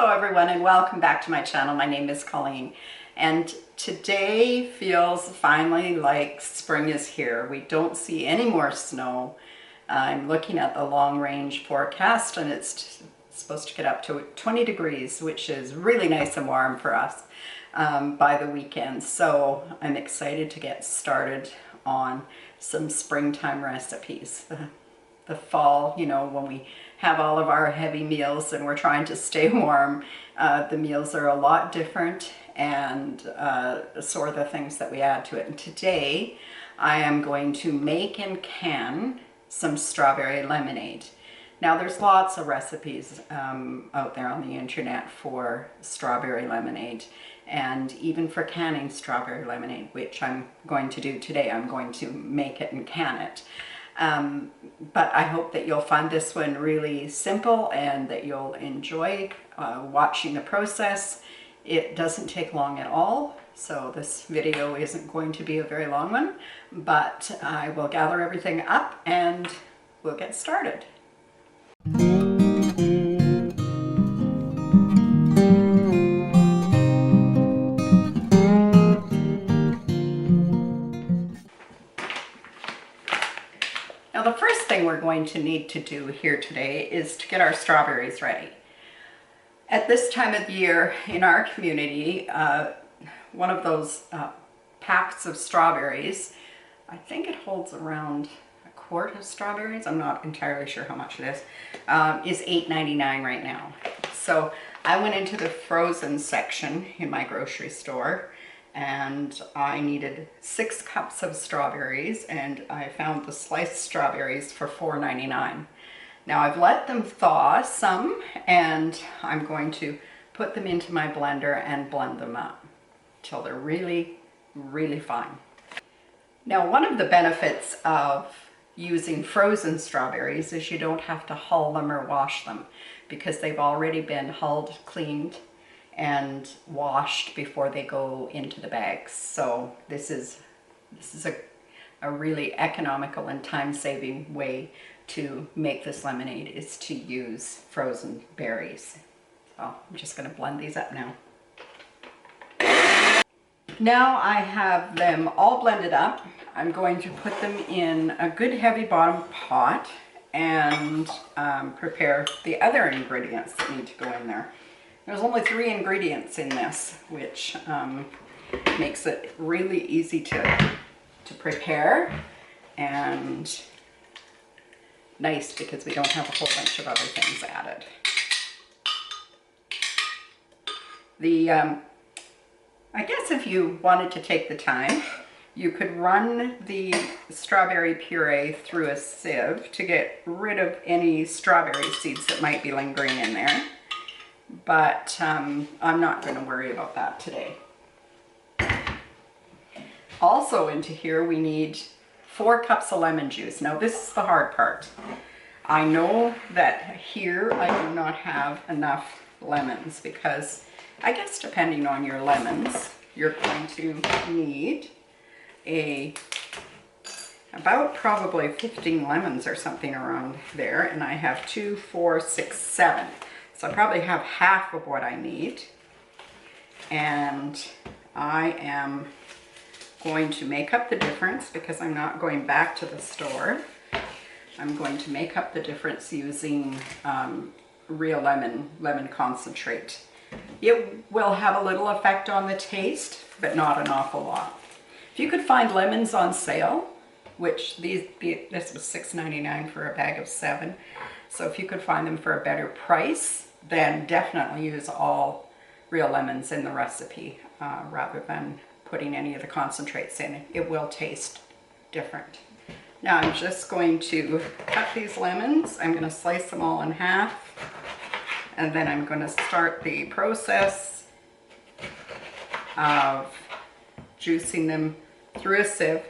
Hello everyone and welcome back to my channel. My name is Colleen and today feels finally like spring is here. We don't see any more snow. I'm looking at the long range forecast and it's supposed to get up to 20 degrees, which is really nice and warm for us by the weekend. So I'm excited to get started on some springtime recipes. The fall, you know, when we have all of our heavy meals and we're trying to stay warm, the meals are a lot different, and so are the things that we add to it. And today I am going to make and can some strawberry lemonade. Now there's lots of recipes out there on the internet for strawberry lemonade, and even for canning strawberry lemonade, which I'm going to do today. I'm going to make it and can it. But I hope that you'll find this one really simple and that you'll enjoy watching the process. It doesn't take long at all, so this video isn't going to be a very long one, but I will gather everything up and we'll get started. Now the first thing we're going to need to do here today is to get our strawberries ready. At this time of year in our community, one of those packs of strawberries, I think it holds around a quart of strawberries, I'm not entirely sure how much it is $8.99 right now. So I went into the frozen section in my grocery store and I needed 6 cups of strawberries, and I found the sliced strawberries for $4.99. Now I've let them thaw some and I'm going to put them into my blender and blend them up till they're really, really fine. Now one of the benefits of using frozen strawberries is you don't have to hull them or wash them because they've already been hulled, cleaned, and washed before they go into the bags. So this is a really economical and time-saving way to make this lemonade, is to use frozen berries. So I'm just going to blend these up now. Now I have them all blended up. I'm going to put them in a good heavy bottom pot and prepare the other ingredients that need to go in there. There's only 3 ingredients in this, which makes it really easy to prepare and nice because we don't have a whole bunch of other things added. I guess if you wanted to take the time, you could run the strawberry puree through a sieve to get rid of any strawberry seeds that might be lingering in there. But I'm not going to worry about that today. Also into here we need 4 cups of lemon juice. Now this is the hard part. I know that here I do not have enough lemons because I guess depending on your lemons, you're going to need about probably 15 lemons or something around there, and I have 2, 4, 6, 7. So I probably have half of what I need, and I am going to make up the difference because I'm not going back to the store. I'm going to make up the difference using real lemon concentrate. It will have a little effect on the taste, but not an awful lot. If you could find lemons on sale, which this was $6.99 for a bag of 7, so if you could find them for a better price, then definitely use all real lemons in the recipe rather than putting any of the concentrates in. It will taste different. Now I'm just going to cut these lemons. I'm going to slice them all in half, and then I'm going to start the process of juicing them through a sieve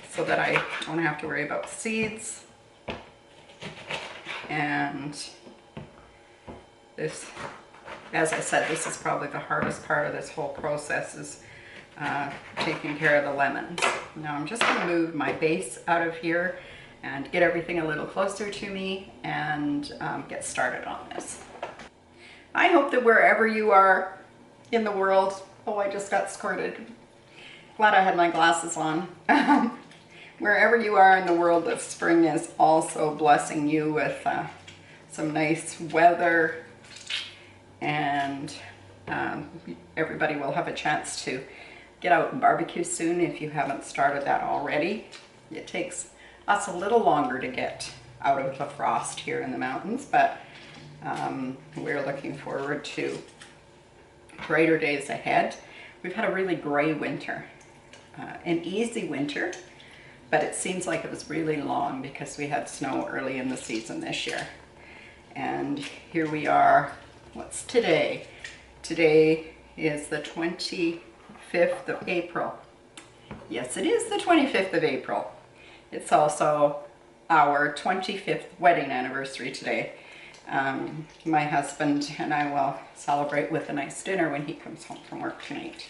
so that I don't have to worry about seeds. And this, as I said, this is probably the hardest part of this whole process, is taking care of the lemons. Now I'm just going to move my base out of here and get everything a little closer to me and get started on this. I hope that wherever you are in the world, oh, I just got squirted. Glad I had my glasses on. Wherever you are in the world, that spring is also blessing you with some nice weather, and everybody will have a chance to get out and barbecue soon if you haven't started that already. It takes us a little longer to get out of the frost here in the mountains, but we're looking forward to brighter days ahead. We've had a really gray winter, an easy winter, but it seems like it was really long because we had snow early in the season this year. And here we are. What's today? Today is the 25th of April. Yes, it is the 25th of April. It's also our 25th wedding anniversary today. My husband and I will celebrate with a nice dinner when he comes home from work tonight.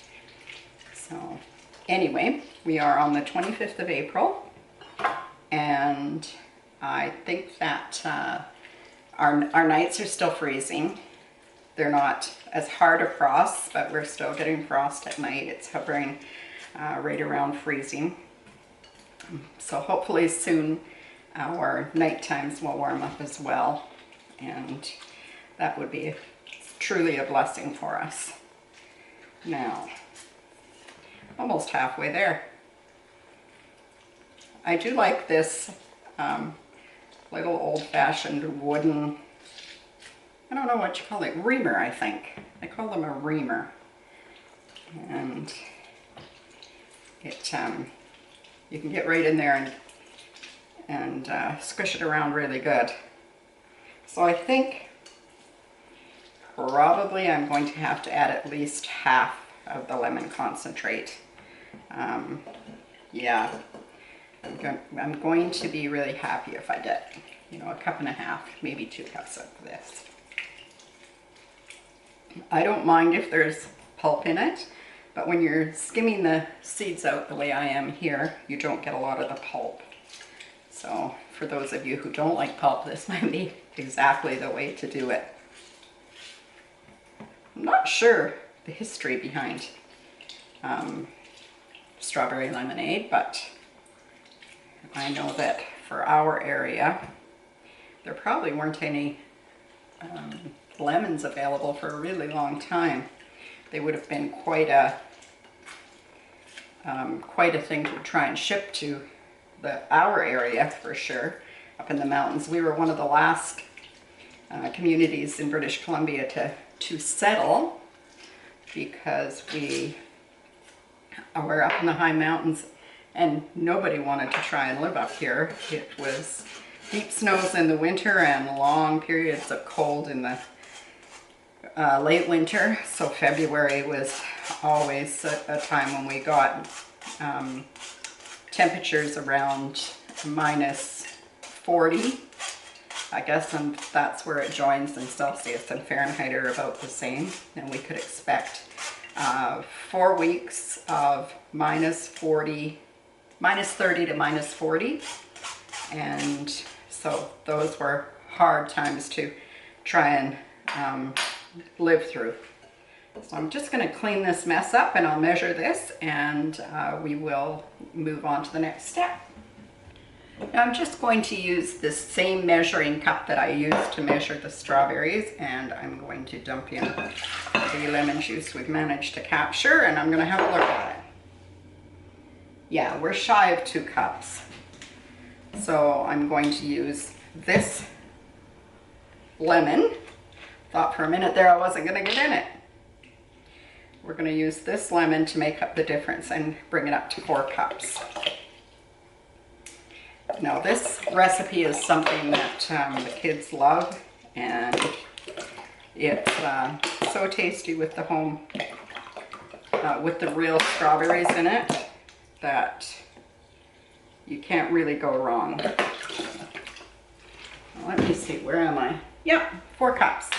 So anyway, we are on the 25th of April, and I think that our nights are still freezing. They're not as hard a frost, but we're still getting frost at night. It's hovering right around freezing. So hopefully soon our night times will warm up as well, and that would be truly a blessing for us. Now, almost halfway there. I do like this little old-fashioned wooden, I don't know what you call it, reamer, I think. I call them a reamer. And it, you can get right in there and squish it around really good. So I think probably I'm going to have to add at least half of the lemon concentrate. Yeah, I'm going to be really happy if I get, you know, a cup and a half, maybe 2 cups of this. I don't mind if there's pulp in it, but when you're skimming the seeds out the way I am here, you don't get a lot of the pulp. So for those of you who don't like pulp, this might be exactly the way to do it. I'm not sure the history behind strawberry lemonade, but I know that for our area, there probably weren't any lemons available for a really long time. They would have been quite a thing to try and ship to our area for sure. Up in the mountains, we were one of the last communities in British Columbia to settle, because we were up in the high mountains and nobody wanted to try and live up here. It was deep snows in the winter and long periods of cold in the late winter. So February was always a time when we got temperatures around -40, I guess, and that's where it joins, and Celsius and Fahrenheit are about the same. And we could expect 4 weeks of -30 to -40, and so those were hard times to try and live through. So I'm just going to clean this mess up, and I'll measure this, and we will move on to the next step. Now I'm just going to use this same measuring cup that I used to measure the strawberries, and I'm going to dump in the lemon juice we've managed to capture, and I'm going to have a look at it. Yeah, we're shy of 2 cups. So I'm going to use this lemon. Thought for a minute there I wasn't going to get in it. We're going to use this lemon to make up the difference and bring it up to 4 cups. Now this recipe is something that the kids love, and it's so tasty with the home, with the real strawberries in it, that you can't really go wrong. Well, let me see, where am I? Yep, 4 cups.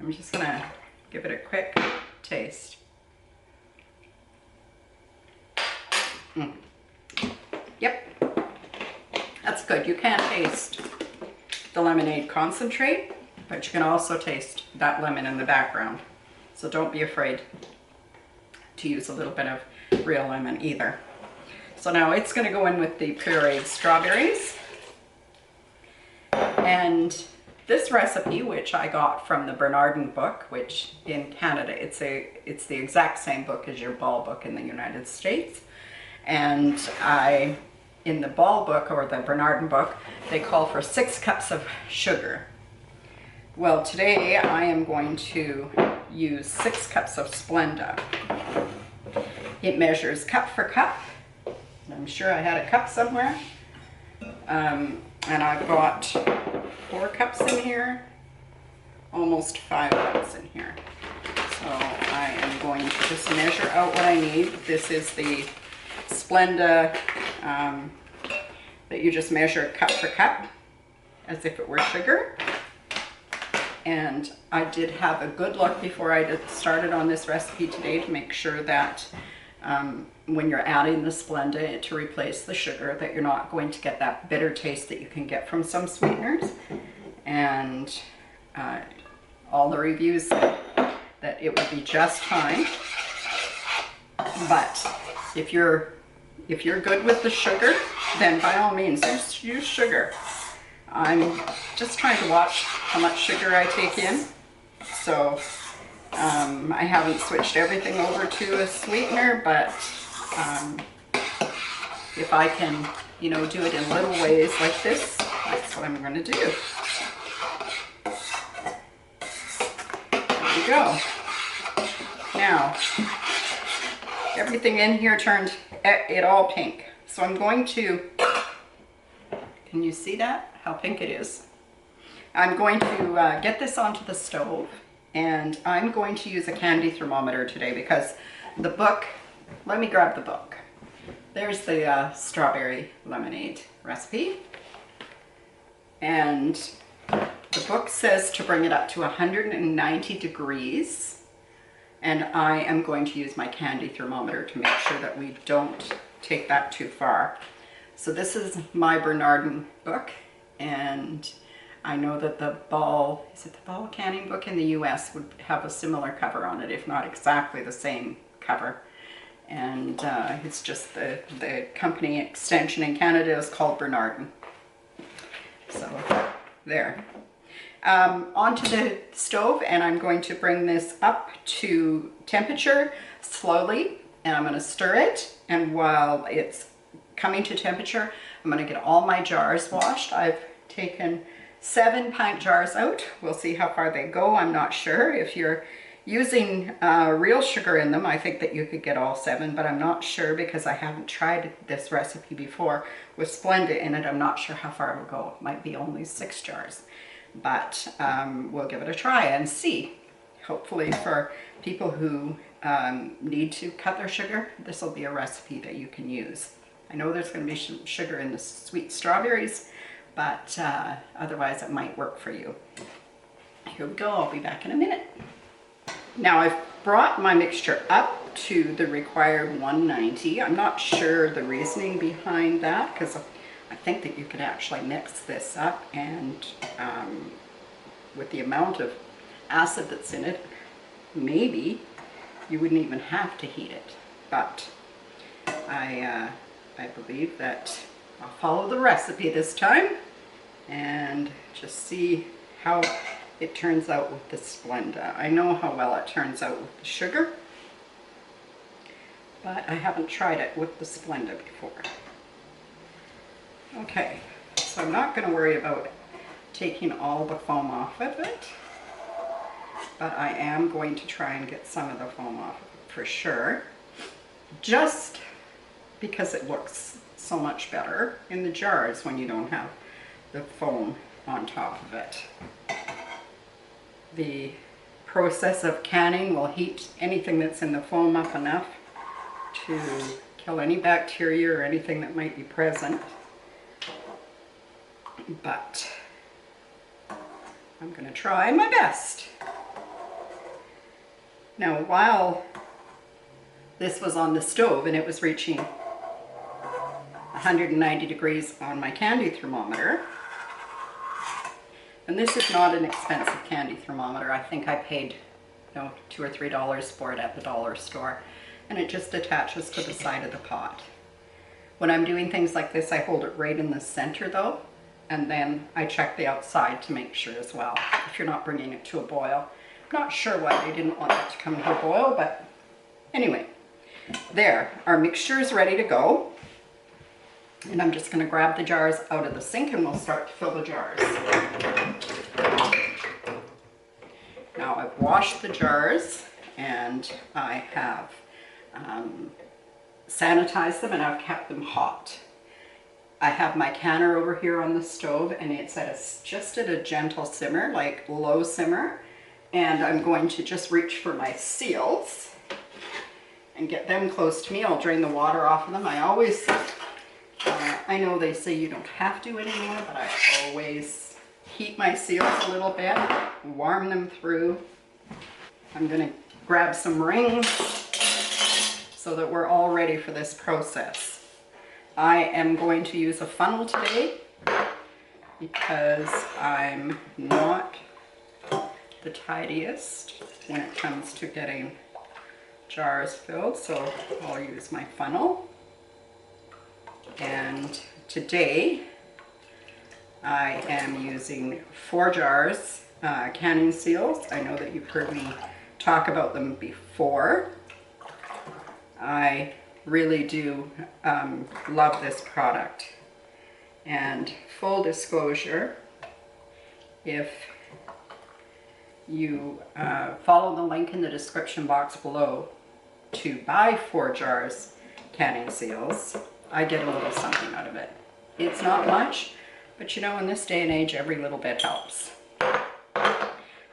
I'm just gonna give it a quick taste. Yep, that's good. You can't taste the lemonade concentrate, but you can also taste that lemon in the background. So don't be afraid to use a little bit of real lemon either. So now it's going to go in with the pureed strawberries. And this recipe, which I got from the Bernardin book, which in Canada, it's the exact same book as your Ball book in the United States. And in the Ball book or the Bernardin book, they call for 6 cups of sugar. Well, today I am going to use 6 cups of Splenda. It measures cup for cup. I'm sure I had a cup somewhere. And I've got 4 cups in here, almost 5 cups in here. So I am going to just measure out what I need. This is the Splenda that you just measure cup for cup as if it were sugar. And I did have a good look before I started on this recipe today to make sure that when you're adding the Splenda to replace the sugar, that you're not going to get that bitter taste that you can get from some sweeteners. And all the reviews said that it would be just fine. But if you're good with the sugar, then by all means use sugar. I'm just trying to watch how much sugar I take in. So I haven't switched everything over to a sweetener, but if I can, you know, do it in little ways like this, that's what I'm going to do. There we go. Now, everything in here turned it all pink. So I'm going to, can you see that? How pink it is? I'm going to get this onto the stove, and I'm going to use a candy thermometer today because the book, let me grab the book. There's the strawberry lemonade recipe, and the book says to bring it up to 190 degrees, and I am going to use my candy thermometer to make sure that we don't take that too far. So this is my Bernardin book, and I know that the Ball, is it the Ball canning book in the US would have a similar cover on it, if not exactly the same cover. And it's just the company extension in Canada is called Bernardin. So there. Onto the stove, and I'm going to bring this up to temperature slowly, and I'm going to stir it, and while it's coming to temperature, I'm going to get all my jars washed. I've taken 7 pint jars out. We'll see how far they go. I'm not sure. If you're using real sugar in them, I think that you could get all 7, but I'm not sure because I haven't tried this recipe before with Splenda in it. I'm not sure how far it will go. It might be only 6 jars, but we'll give it a try and see. Hopefully for people who need to cut their sugar, this will be a recipe that you can use. I know there's going to be some sugar in the sweet strawberries, but otherwise it might work for you. Here we go. I'll be back in a minute. Now I've brought my mixture up to the required 190. I'm not sure the reasoning behind that, because I think that you could actually mix this up, and with the amount of acid that's in it, maybe you wouldn't even have to heat it. But I believe that I'll follow the recipe this time and just see how it turns out with the Splenda. I know how well it turns out with the sugar, but I haven't tried it with the Splenda before. Okay, so I'm not going to worry about taking all the foam off of it, but I am going to try and get some of the foam off for sure, just because it looks so much better in the jars when you don't have the foam on top of it. The process of canning will heat anything that's in the foam up enough to kill any bacteria or anything that might be present. But I'm going to try my best. Now, while this was on the stove and it was reaching 190 degrees on my candy thermometer, And this is not an expensive candy thermometer. I think I paid, you know, $2 or $3 for it at the dollar store. And it just attaches to the side of the pot. When I'm doing things like this, I hold it right in the center though, and then I check the outside to make sure as well, if you're not bringing it to a boil. I'm not sure why they didn't want it to come to a boil, but anyway. There, our mixture is ready to go. And I'm just going to grab the jars out of the sink and we'll start to fill the jars. Now I've washed the jars and I have sanitized them and I've kept them hot. I have my canner over here on the stove and it's just at a gentle simmer, like low simmer. And I'm going to just reach for my seals and get them close to me. I'll drain the water off of them. I always, I know they say you don't have to anymore, but I always heat my seals a little bit, warm them through. I'm gonna grab some rings so that we're all ready for this process. I am going to use a funnel today because I'm not the tidiest when it comes to getting jars filled, so I'll use my funnel. And today I am using Forjars canning seals. I know that you've heard me talk about them before. I really do love this product. And full disclosure, if you follow the link in the description box below to buy Forjars canning seals, I get a little something out of it. It's not much, but you know, in this day and age, every little bit helps.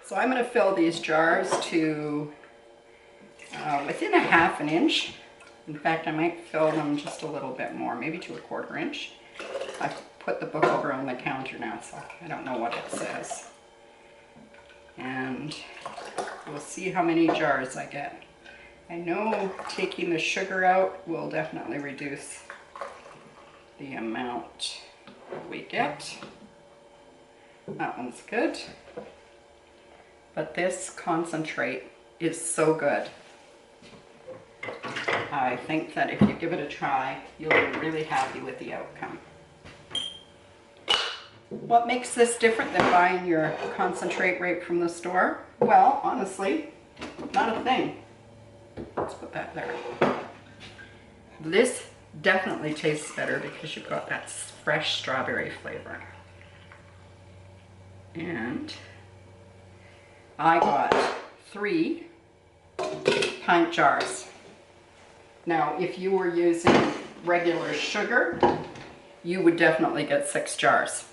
So I'm going to fill these jars to within a half an inch. In fact, I might fill them just a little bit more, maybe to a 1/4 inch. I've put the book over on the counter now, so I don't know what it says. And we'll see how many jars I get. I know taking the sugar out will definitely reduce the amount we get. That one's good. But this concentrate is so good. I think that if you give it a try, you'll be really happy with the outcome. What makes this different than buying your concentrate right from the store? Well, honestly, not a thing. Let's put that there. This definitely tastes better because you've got that fresh strawberry flavor. And I got 3 pint jars. Now, if you were using regular sugar, you would definitely get 6 jars.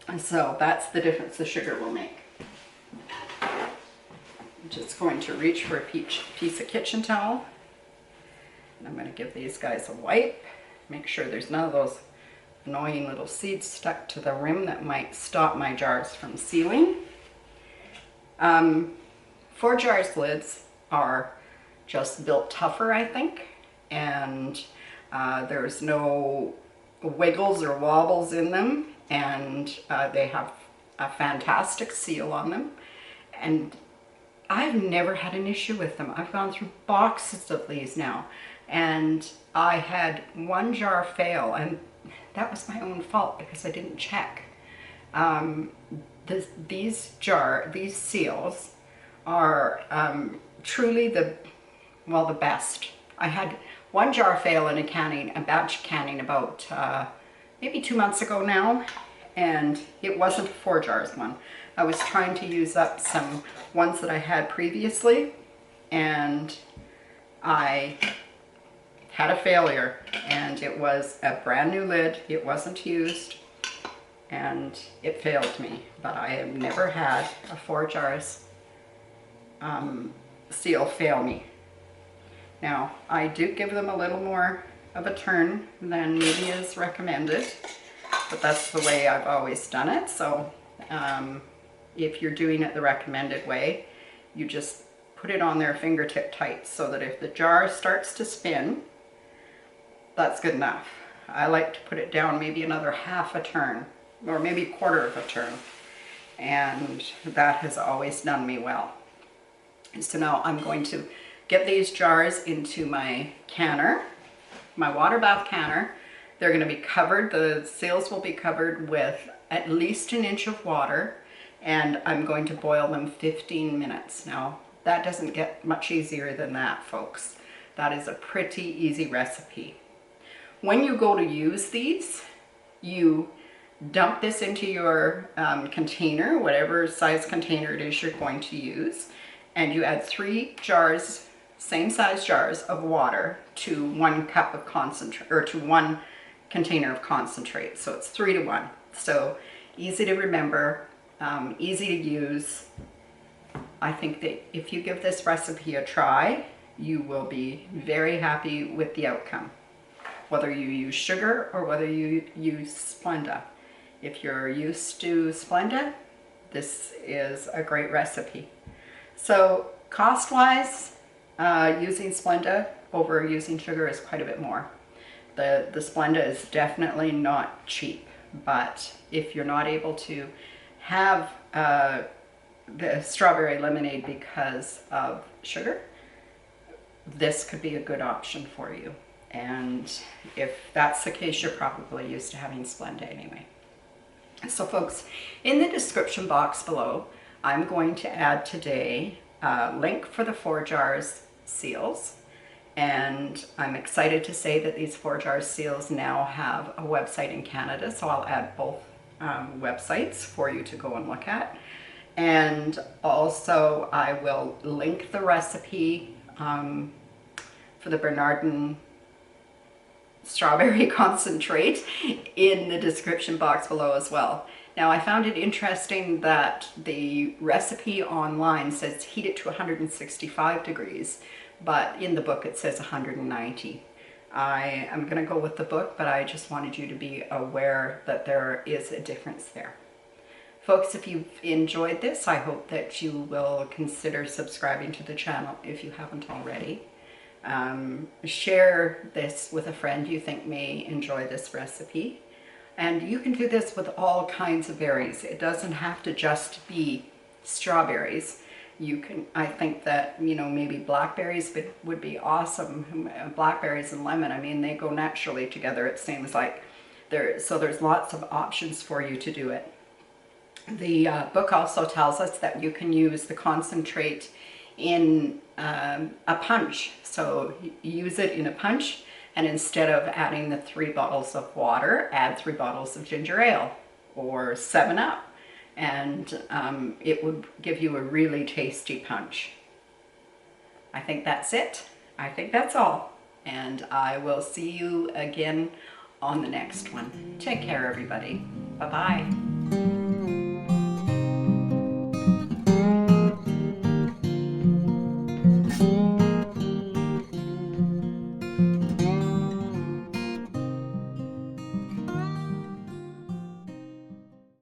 And so that's the difference the sugar will make. I'm just going to reach for a piece of kitchen towel. And I'm going to give these guys a wipe. Make sure there's none of those annoying little seeds stuck to the rim that might stop my jars from sealing. Forjars lids are just built tougher, I think. And there's no wiggles or wobbles in them. And they have a fantastic seal on them. And I've never had an issue with them. I've gone through boxes of these now. And I had 1 jar fail, and that was my own fault because I didn't check. These seals are truly the best. I had 1 jar fail in a batch canning about maybe 2 months ago now, and it wasn't a Forjars one. I was trying to use up some ones that I had previously, and I had a failure, and it was a brand new lid. It wasn't used, and it failed me. But I have never had a Forjars seal fail me. Now, I do give them a little more of a turn than maybe is recommended, but that's the way I've always done it. So if you're doing it the recommended way, you just put it on there fingertip tight so that if the jar starts to spin, that's good enough. I like to put it down maybe another half a turn or maybe 1/4 of a turn, and that has always done me well. So now I'm going to get these jars into my canner, my water bath canner. They're going to be covered, the seals will be covered with at least an inch of water, and I'm going to boil them 15 minutes. Now, that doesn't get much easier than that, folks. That is a pretty easy recipe. When you go to use these, you dump this into your container, whatever size container it is you're going to use, and you add 3 jars, same size jars of water to 1 cup of concentrate, or to 1 container of concentrate. So it's 3 to 1. So easy to remember, easy to use. I think that if you give this recipe a try, you will be very happy with the outcome, whether you use sugar or whether you use Splenda. If you're used to Splenda, this is a great recipe. So cost-wise, using Splenda over using sugar is quite a bit more. The Splenda is definitely not cheap, but if you're not able to have the strawberry lemonade because of sugar, this could be a good option for you. And if that's the case, you're probably used to having Splenda anyway. So folks, in the description box below, I'm going to add today a link for the Forjars seals. And I'm excited to say that these Forjars seals now have a website in Canada, so I'll add both websites for you to go and look at. And also I will link the recipe for the Bernardin strawberry concentrate in the description box below as well. Now, I found it interesting that the recipe online says heat it to 165 degrees, but in the book it says 190. I am going to go with the book, but I just wanted you to be aware that there is a difference there. Folks, if you've enjoyed this, I hope that you will consider subscribing to the channel if you haven't already. Share this with a friend you think may enjoy this recipe. And you can do this with all kinds of berries. It doesn't have to just be strawberries. You can, I think that, you know, maybe blackberries would be awesome. Blackberries and lemon, I mean, they go naturally together, it seems like. So there's lots of options for you to do it. The book also tells us that you can use the concentrate in a punch. So use it in a punch, and instead of adding the 3 bottles of water, add 3 bottles of ginger ale or 7-Up, and it would give you a really tasty punch. I think that's it. I think that's all. And I will see you again on the next one. Take care, everybody. Bye-bye.